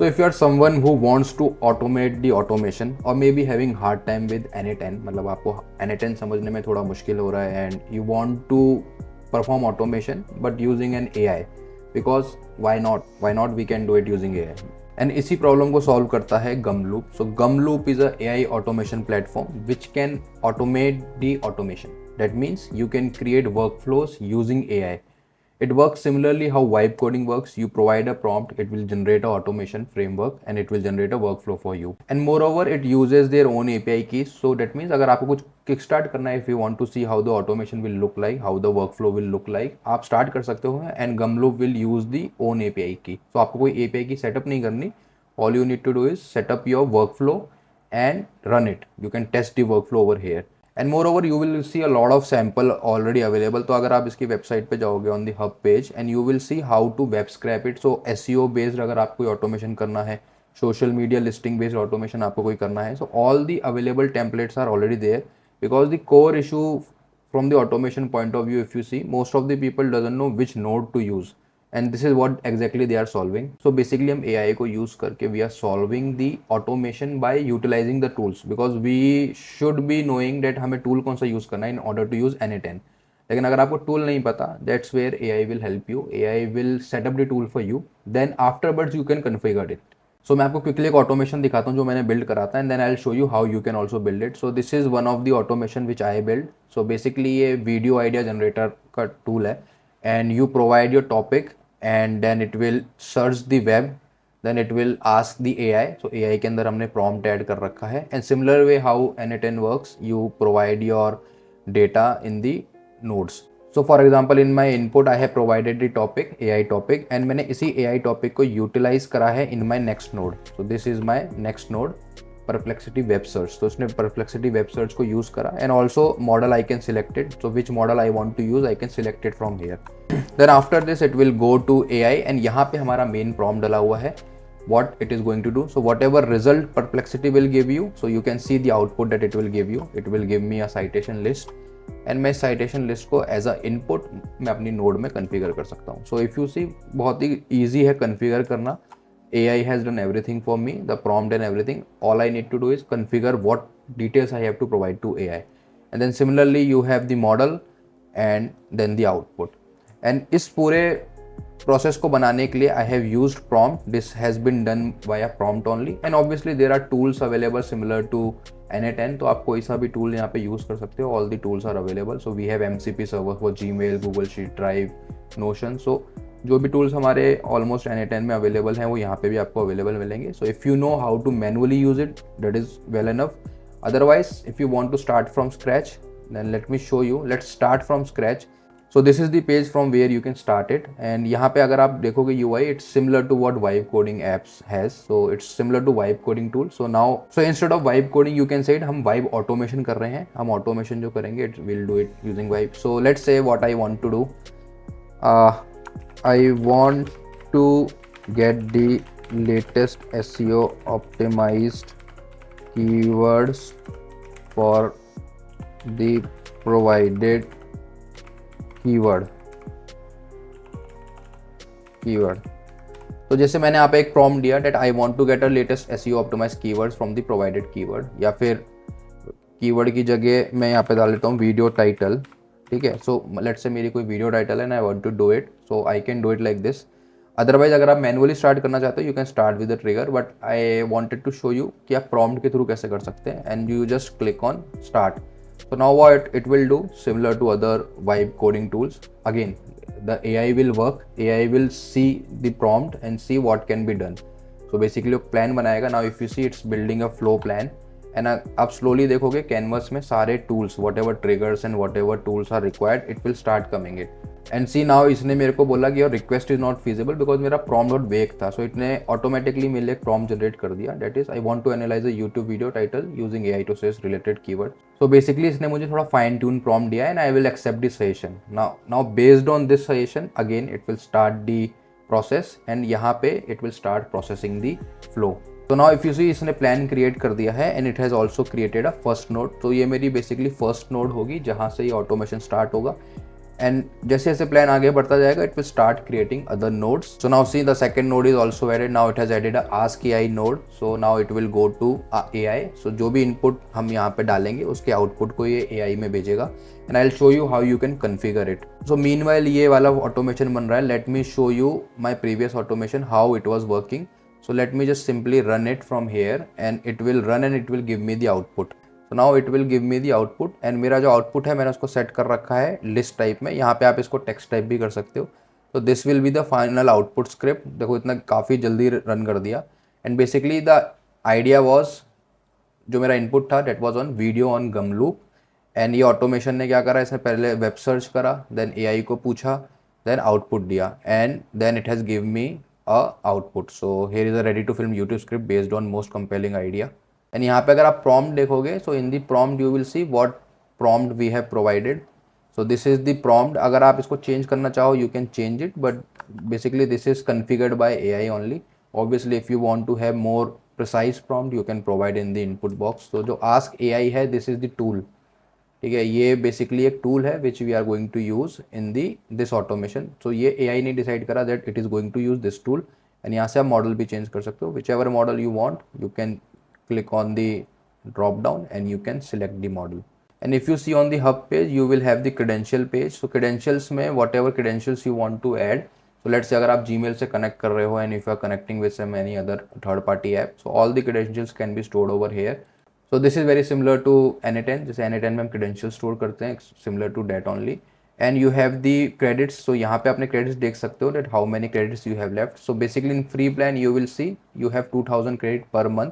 So if you are someone who wants to automate the automation or maybe having hard time with N8N, मतलब आपको N8N समझने में थोड़ा मुश्किल हो रहा है and you want to perform automation but using an AI, because why not we can do it using AI. And इसी प्रॉब्लम को सॉल्व करता है Gumloop. So Gumloop is a AI automation platform which can automate the automation. That means you can create workflows using AI. It works similarly how vibe coding works. You provide a prompt, it will generate an automation framework and it will generate a workflow for you. And moreover, it uses their own API keys. So that means अगर आपको कुछ kickstart करना है, if you want to see how the automation will look like, how the workflow will look like, आप start कर सकते हो and Gumloop will use the own API key. So आपको कोई API की setup नहीं करनी. All you need to do is set up your workflow and run it. You can test the workflow over here. And moreover you will see a lot of sample already available. तो अगर आप इसकी website पे जाओगे on the hub page and you will see how to web scrape it. So SEO based अगर आपको automation करना है, social media listing based automation आपको कोई करना है, so all the available templates are already there. Because the core issue from the automation point of view, if you see, most of the people doesn't know which node to use, and this is what exactly they are solving. So basically हम AI को use करके we are solving the automation by utilizing the tools, because we should be knowing that हमें tool कौन सा use करना है in order to use N8N. लेकिन अगर आपको tool नहीं पता, that's where AI will help you. AI will set up the tool for you, then afterwards you can configure it. सो मैं आपको क्विकली एक ऑटोमेशन दिखाता हूँ जो मैंने बिल्ड करा था, and then I will show you how you can also build it. So this is one of the automation which I build. So basically ये वीडियो आइडिया जनरेटर का टूल है, and you provide your topic and then it will search the web, then it will ask the AI. So AI के अंदर हमने prompt add कर रखा है. And similar way how N8N works, you provide your data in the nodes. So for example, in my input I have provided the topic, AI topic, and मैंने इसी AI topic को utilize करा है in my next node. So this is my next node, Perplexity Web Search. तो उसने Perplexity Web Search को use करा, and also model I can select it. So which model I want to use, I can select it from here. Then after this it will go to AI, and यहाँ पे हमारा main prompt डला हुआ है what it is going to do. So whatever result Perplexity will give you, so you can see the output that it will give you. It will give me a citation list. And मैं citation list को as a input मैं अपनी node में configure कर सकता हूँ. सो if you see, बहुत ही ईजी है कन्फिगर करना. AI has done everything for me, the prompt and everything. All I need to do is configure what details I have to provide to AI, and then similarly you have the model and then the output. And इस पूरे process को बनाने के लिए I have used prompt. This has been done via prompt only, and obviously there are tools available similar to N8N. तो आप कोई सा भी टूल यहाँ पे यूज़ कर सकते हो. All the tools are available. So we have MCP server for Gmail, Google sheet, drive, Notion. So जो भी टूल्स हमारे ऑलमोस्ट N8N में अवेलेबल हैं वो यहाँ पे भी आपको अवेलेबल मिलेंगे. So if you know how to manually use it, that is well enough. Otherwise if you want to start from scratch, then let me show you. Let's start from scratch. So this is the page from where you can start it, and यहाँ पे अगर आप देखोगे UI, it's similar to what vibe coding apps has. So it's similar to vibe coding tool. So now, so instead of vibe coding, you can say it हम vibe automation कर रहे हैं. हम automation जो करेंगे, it will do it using vibe. So let's say what I want to do. I want to get the latest SEO optimized keywords for the provided keyword. तो जैसे मैंने यहाँ पे एक प्रॉम्प्ट दिया that I want to get a latest SEO optimized keywords from the provided keyword, या फिर keyword की जगह मैं यहाँ पे डाल लेता हूँ वीडियो टाइटल. ठीक है. सो लेट्स से मेरी कोई वीडियो टाइटल है and I want to do it, so I can do it like this. Otherwise अगर आप मैनुअली स्टार्ट करना चाहते हो, you can start with the trigger, but I wanted to show you कि आप प्रॉम्प्ट के through कैसे कर सकते हैं. And you just click on start. So now what it will do, similar to other vibe coding tools, again the AI will work. AI will see the prompt and see what can be done. So basically वो plan बनाएगा. Now if you see, it's building a flow plan, and आप slowly देखोगे canvas में सारे tools, whatever triggers and whatever tools are required, it will start coming it. And see now इसने मेरे को बोला कि your request is not feasible because मेरा prompt बहुत vague था. So इसने automatically मेरे लिए एक prompt generate कर दिया. That is, I want to analyze a YouTube video title using AI to search related keyword. So basically इसने मुझे थोड़ा fine tune prompt दिया and I will accept the suggestion. Now based on this suggestion, again it will start the process, and यहाँ पे it will start processing the flow. तो now if you see, इसने plan create कर दिया है and it has also created a first node. तो ये मेरी बेसिकली फर्स्ट नोड होगी जहाँ से ये ऑटोमेशन स्टार्ट होगा. एंड जैसे जैसे प्लान आगे बढ़ता जाएगा it will start creating other nodes. So now see the second node is also added. Now it has added a ask AI node. So now it will go to AI. So जो भी input हम यहाँ पे डालेंगे उसके output को ये AI में भेजेगा. And I will show you how you can configure it. So meanwhile ये वाला ऑटोमेशन बन रहा है. Late me show you my previous automation how it was working. So let me just simply run it from here and it will run and it will give me the output. So now it will give me the output and मेरा जो output है मैंने उसको set कर रखा है list type में. यहाँ पे आप इसको text type भी कर सकते हो. So this will be the final output script. देखो इतना काफ़ी जल्दी run कर दिया. And basically the idea was जो मेरा input था that was on video on Gumloop. And ये ऑटोमेशन ने क्या करा, इसने पहले वेब सर्च करा, देन एआई को पूछा, देन आउटपुट दिया and then it has give me a output. So here is a ready to film YouTube script based on most compelling idea. And यहाँ पे अगर आप प्रॉम्प्ट देखोगे so in the prompt you will see what prompt we have provided. So this is the prompt. अगर आप इसको change करना चाहो you can change it, but basically this is configured by AI only. Obviously if you want to have more precise prompt you can provide in the input box. तो जो ask AI है this is the tool. ठीक है, ये basically एक tool है which we are going to use in this automation. So ये AI ने डिसाइड करा that it is going to use this tool. And यहाँ से आप मॉडल भी चेंज कर सकते हो. Whichever model you want you can click on the drop down and you can select the model. And if you see on the hub page you will have the credential page. So credentials में whatever credentials you want to add. So let's say अगर आप Gmail से connect कर रहे हो and if you are connecting with some any other third party app, so all the credentials can be stored over here. So this is very similar to N8N. जैसे N8N में हम credential store करते हैं, similar to that only. And you have the credits. So यहाँ पे अपने credits देख सकते हो that how many credits you have left. So basically in free plan you will see you have 2000 credit per month,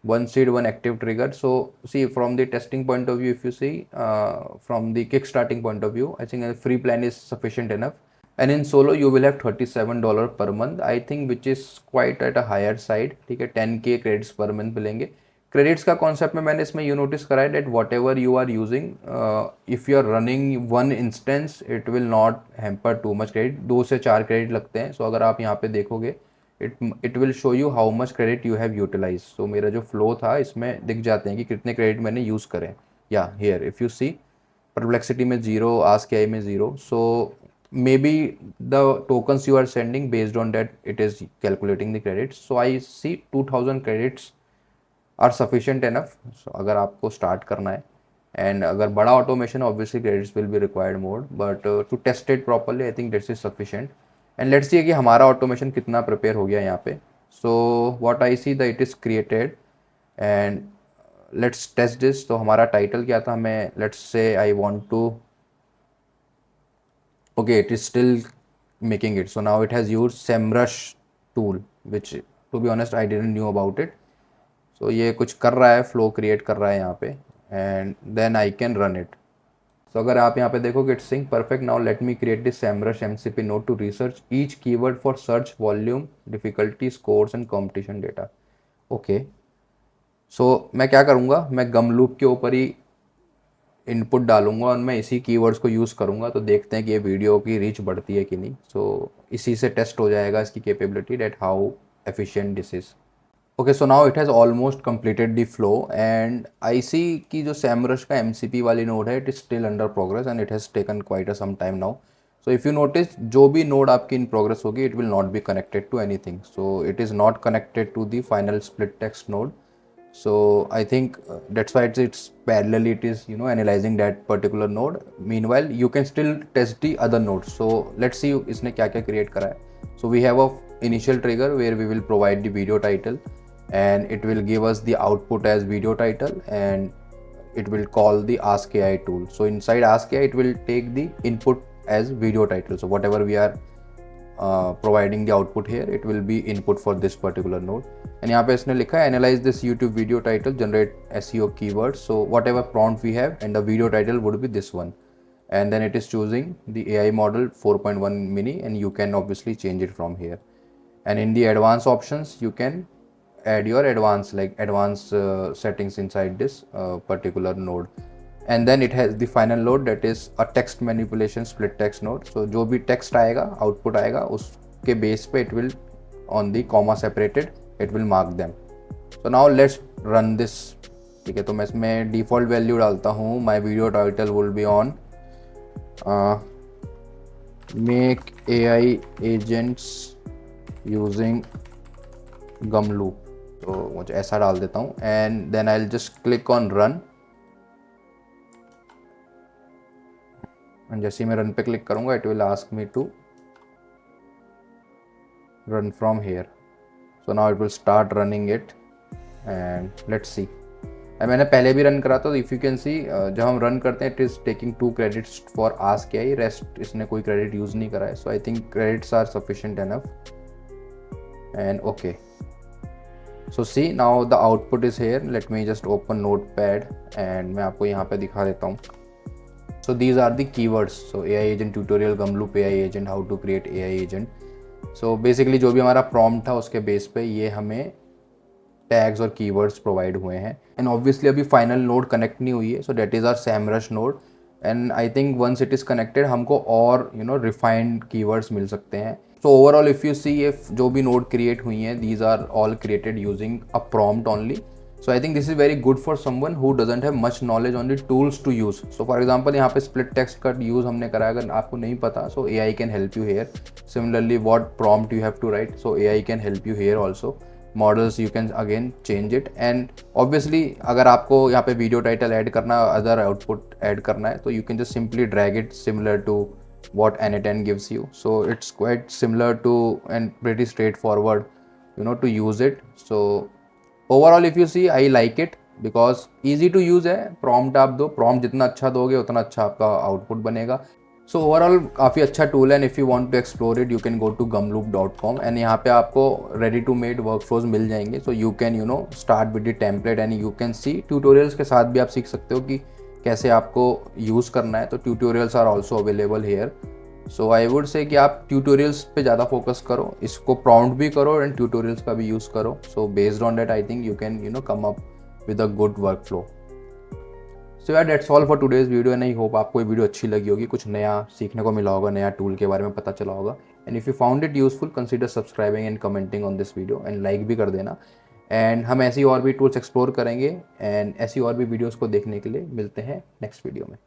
one seed, one active trigger. So see from the testing point of view, if you see from the kickstarting point of view, I think a free plan is sufficient enough. And in solo you will have $37 per month, I think, which is quite at a higher side. ठीक है, 10K credits per month मिलेंगे. Credits का concept में मैंने इसमें you notice करा है that whatever you are using, if you are running one instance it will not hamper too much credit. 2 से 4 क्रेडिट लगते हैं. सो अगर आप यहाँ पे देखोगे it will show you how much credit you have utilize. So मेरा जो फ्लो था इसमें दिख जाते हैं कि कितने क्रेडिट मैंने यूज़ करें. या here if you see Perplexity में 0, आस्क एआई में 0. So may be the tokens you are sending based on that it is calculating the credits. So I see 2000 credits are sufficient enough. अगर आपको start करना है and अगर बड़ा automation obviously credits will be required more, but to test it properly I think this is sufficient. And let's see कि हमारा automation कितना prepare हो गया यहाँ पे. So what I see the it is created and let's test this. तो हमारा title क्या था, हमें let's say I want to, okay it is still making it. So now it has used SEMrush tool which to be honest I didn't knew about it. So ये कुछ कर रहा है, फ्लो क्रिएट कर रहा है यहाँ पे and then I can run it. So अगर आप यहाँ पे देखोगे it's sync perfect. Now let me create this SEMrush MCP node to research each keyword for search volume, difficulty, scores and competition data. Okay, so मैं क्या करूँगा, मैं गमलूप के ऊपर ही इनपुट डालूंगा और मैं इसी कीवर्ड्स को यूज़ करूँगा. तो देखते हैं कि ये वीडियो की रीच बढ़ती है कि नहीं. सो इसी से टेस्ट हो जाएगा इसकी capability that how efficient this is. Okay, so now it has almost completed the flow and I see की जो SEMrush का MCP वाली नोड है it is still under progress and it has taken quite a some time now. So if you notice जो भी node आपकी in progress होगी it will not be connected to anything. So it is not connected to the final split text node. So I think that's why it's parallelly it is analyzing that particular node. Meanwhile you can still test the other nodes. So let's see इसने क्या क्या create करा है. So we have a initial trigger where we will provide the video title and it will give us the output as video title and it will call the Ask AI tool. So inside Ask AI it will take the input as video title. So whatever we are providing the output here it will be input for this particular node. And यहाँ पे इसने लिखा है analyze this YouTube video title, generate SEO keywords. So whatever prompt we have and the video title would be this one. And then it is choosing the AI model 4.1 mini and you can obviously change it from here. And in the advanced options you can add your advanced settings inside this particular node. And then it has the final node that is a text manipulation split text node. So जो भी text आएगा output आएगा उसके base पे it will on the comma separated it will mark them. So now let's run this. ठीक है, तो मैं इसमें default value डालता हूँ my video title will be on make AI agents using Gumloop, तो मुझे ऐसा डाल देता हूँ and then I will just click on run. And जैसे ही मैं रन पे क्लिक करूँगा it will ask me to run from here. So now it will start running it and let's see. मैंने पहले भी रन करा था, तो इफ़ यू कैन सी जब हम रन करते हैं it is taking 2 credits for ask AI, rest इसने कोई क्रेडिट यूज़ नहीं करा है। So I think credits are sufficient enough and okay. So see now the output is here. Let me just open notepad and मैं आपको यहाँ पे दिखा देता हूँ। So these are the keywords. So AI agent tutorial, Gumloop AI agent, how to create AI agent. So basically जो भी हमारा प्रॉम्प्ट था उसके बेस पे ये हमें टैग्स और कीवर्ड्स प्रोवाइड हुए हैं। एंड ऑब्वियसली अभी फाइनल नोड कनेक्ट नहीं हुई है, so that is our SEMrush node. And I think once it is connected हमको और रिफाइंड कीवर्ड्स मिल सकते हैं। So overall if you see, if जो भी नोड क्रिएट हुई हैं these are all created using a prompt only. So I think this is very good for someone who doesn't have much knowledge on the tools to use. So for example यहाँ पे split text का use हमने करा है, अगर आपको नहीं पता so AI can help you here. Similarly what prompt you have to write, so AI can help you here also. Models you can again change it. And obviously अगर आपको यहाँ पे वीडियो टाइटल ऐड करना, other output add करना है, तो you can just simply drag it similar to what n10 gives you. So it's quite similar to and pretty straightforward to use it. So overall if you see, I like it because easy to use है। prompt आप दो, prompt जितना अच्छा दोगे उतना अच्छा आपका output बनेगा। सो ओवरऑल काफ़ी अच्छा टूल है and if you want to explore it you can go to gumloop.com and यहाँ पे आपको रेडी टू मेड वर्कफ्लोज मिल जाएंगे। So you can start with the template and you can see tutorials के साथ भी आप सीख सकते हो कि कैसे आपको यूज़ करना है। तो tutorials are also available here. So I would say कि आप ट्यूटोरियल्स पे ज़्यादा फोकस करो, इसको प्रॉम्प्ट भी करो एंड ट्यूटोरियल्स का भी यूज़ करो। So based on that I think you can come up with a good workflow. So यार that's all for today's video and I hope आपको ये वीडियो अच्छी लगी होगी, कुछ नया सीखने को मिला होगा, नया टूल के बारे में पता चला होगा। And if you found it useful consider subscribing and commenting on this video and like भी कर देना। एंड हम ऐसी और भी टूल्स एक्सप्लोर करेंगे एंड ऐसी और भी वीडियोज़ को देखने के लिए मिलते हैं नेक्स्ट वीडियो में।